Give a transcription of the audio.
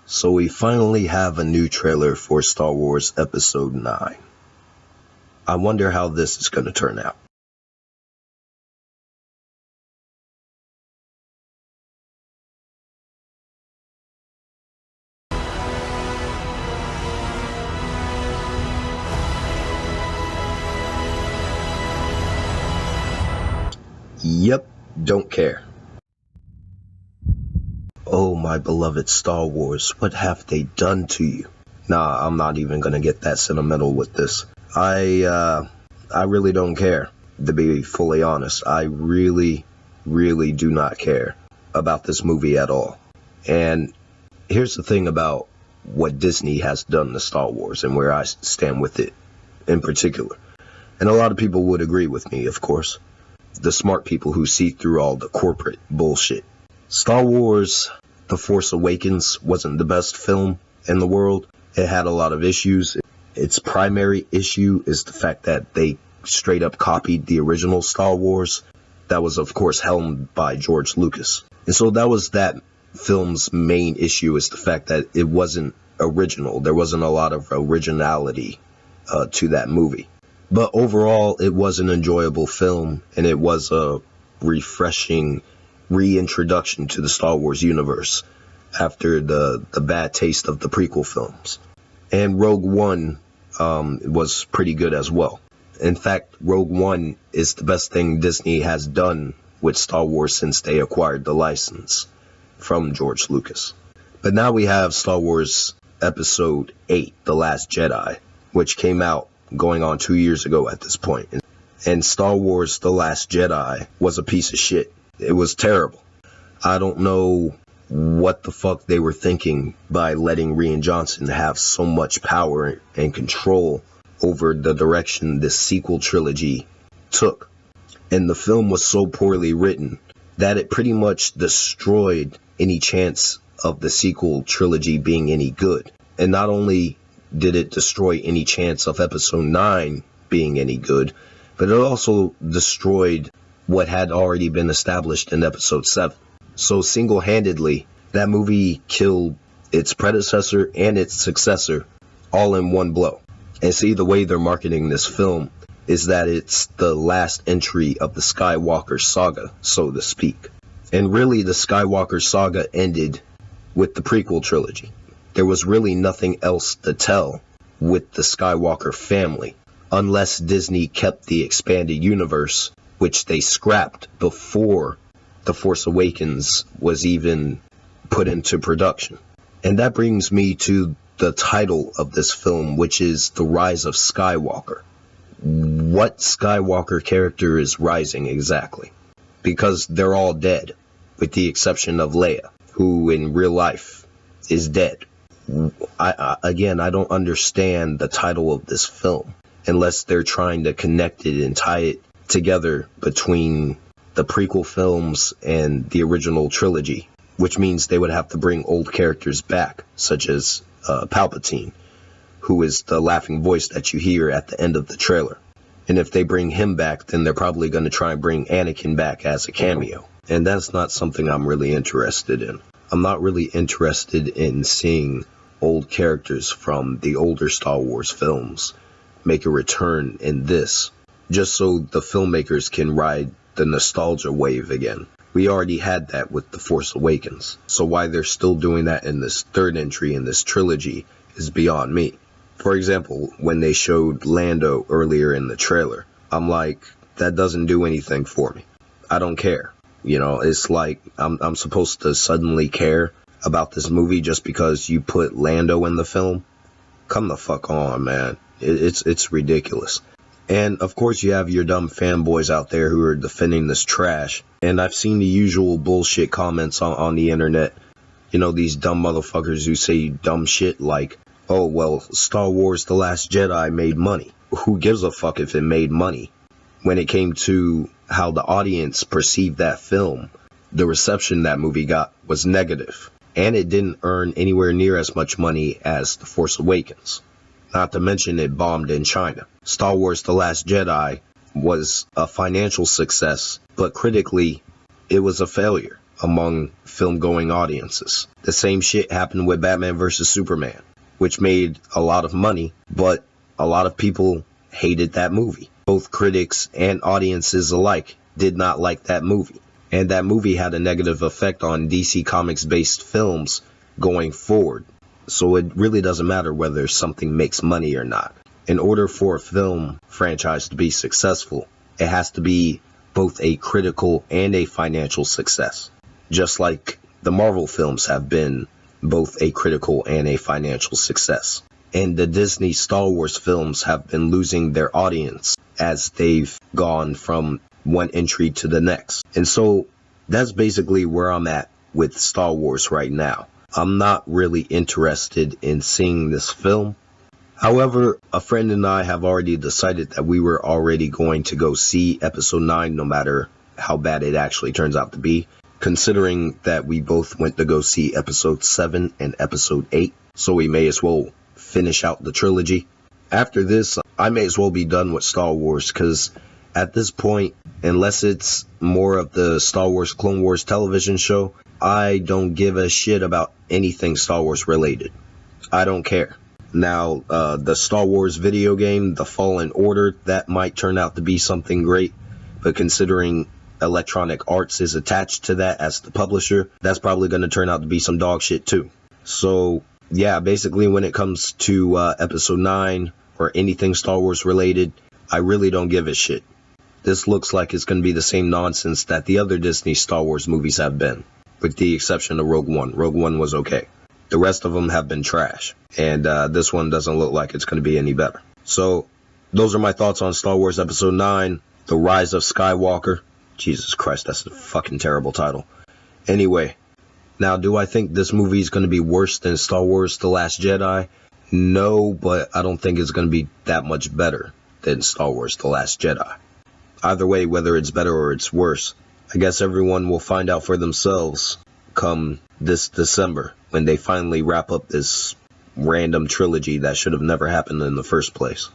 So we finally have a new trailer for Star Wars Episode 9. I wonder how this is going to turn out. Yep, don't care. Oh, my beloved Star Wars, what have they done to you? Nah, I'm not even gonna get that sentimental with this. I really don't care, to be fully honest. I really do not care about this movie at all. And here's the thing about what Disney has done to Star Wars and where I stand with it in particular. And a lot of people would agree with me, of course. The smart people who see through all the corporate bullshit. Star Wars The Force Awakens wasn't the best film in the world. It had a lot of issues. Its primary issue is the fact that they straight up copied the original Star Wars. That was, of course, helmed by George Lucas. And so that was that film's main issue, is the fact that it wasn't original. There wasn't a lot of originality to that movie. But overall, it was an enjoyable film, and it was a refreshing reintroduction to the Star Wars universe after the bad taste of the prequel films. And Rogue One was pretty good as well. In fact, Rogue One is the best thing Disney has done with Star Wars since they acquired the license from George Lucas. But now we have Star Wars Episode 8, The Last Jedi, which came out going on 2 years ago at this point. And Star Wars The Last Jedi was a piece of shit. It was terrible. I don't know what the fuck they were thinking by letting Rian Johnson have so much power and control over the direction this sequel trilogy took. And the film was so poorly written that it pretty much destroyed any chance of the sequel trilogy being any good. And not only did it destroy any chance of Episode 9 being any good, but it also destroyed what had already been established in Episode 7. So single-handedly, that movie killed its predecessor and its successor all in one blow. And see, the way they're marketing this film is that it's the last entry of the Skywalker saga, so to speak. And really, the Skywalker saga ended with the prequel trilogy. There was really nothing else to tell with the Skywalker family, unless Disney kept the expanded universe, which they scrapped before The Force Awakens was even put into production. And that brings me to the title of this film, which is The Rise of Skywalker. What Skywalker character is rising exactly? Because they're all dead, with the exception of Leia, who in real life is dead. I don't understand the title of this film, unless they're trying to connect it and tie it together between the prequel films and the original trilogy, which means they would have to bring old characters back, such as Palpatine, who is the laughing voice that you hear at the end of the trailer. And if they bring him back, then they're probably going to try and bring Anakin back as a cameo. And that's not something I'm really interested in. I'm not really interested in seeing old characters from the older Star Wars films make a return in this, just so the filmmakers can ride the nostalgia wave again. We already had that with The Force Awakens, so why they're still doing that in this third entry in this trilogy is beyond me. For example, when they showed Lando earlier in the trailer, I'm like, that doesn't do anything for me. I don't care. You know, it's like I'm supposed to suddenly care about this movie just because you put Lando in the film? Come the fuck on, man. It's ridiculous. And of course you have your dumb fanboys out there who are defending this trash. And I've seen the usual bullshit comments on the internet. You know, these dumb motherfuckers who say dumb shit like, oh, well, Star Wars The Last Jedi made money. Who gives a fuck if it made money? When it came to how the audience perceived that film, the reception that movie got was negative. And it didn't earn anywhere near as much money as The Force Awakens. Not to mention it bombed in China. Star Wars The Last Jedi was a financial success, but critically, it was a failure. among film-going audiences. The same shit happened with Batman vs. Superman, which made a lot of money, but a lot of people hated that movie. Both critics and audiences alike did not like that movie. And that movie had a negative effect on DC Comics-based films going forward. So it really doesn't matter whether something makes money or not. In order for a film franchise to be successful, it has to be both a critical and a financial success. Just like the Marvel films have been both a critical and a financial success. And the Disney Star Wars films have been losing their audience as they've gone from one entry to the next. And so that's basically where I'm at with Star Wars right now. I'm not really interested in seeing this film. However, a friend and I have already decided that we were already going to go see episode 9 no matter how bad it actually turns out to be, considering that we both went to go see episode 7 and episode 8, so we may as well finish out the trilogy. After this, I may as well be done with Star Wars, because at this point, unless it's more of the Star Wars Clone Wars television show, I don't give a shit about anything Star Wars related. I don't care. Now, the Star Wars video game, The Fallen Order, that might turn out to be something great, but considering Electronic Arts is attached to that as the publisher, that's probably going to turn out to be some dog shit too. So, yeah, basically when it comes to episode 9 or anything Star Wars related, I really don't give a shit. This looks like it's going to be the same nonsense that the other Disney Star Wars movies have been, with the exception of Rogue One. Rogue One was okay. The rest of them have been trash, and this one doesn't look like it's going to be any better. So, those are my thoughts on Star Wars Episode 9, The Rise of Skywalker. Jesus Christ, that's a fucking terrible title. Anyway, now do I think this movie is going to be worse than Star Wars The Last Jedi? No, but I don't think it's going to be that much better than Star Wars The Last Jedi. Either way, whether it's better or it's worse, I guess everyone will find out for themselves come this December when they finally wrap up this random trilogy that should have never happened in the first place.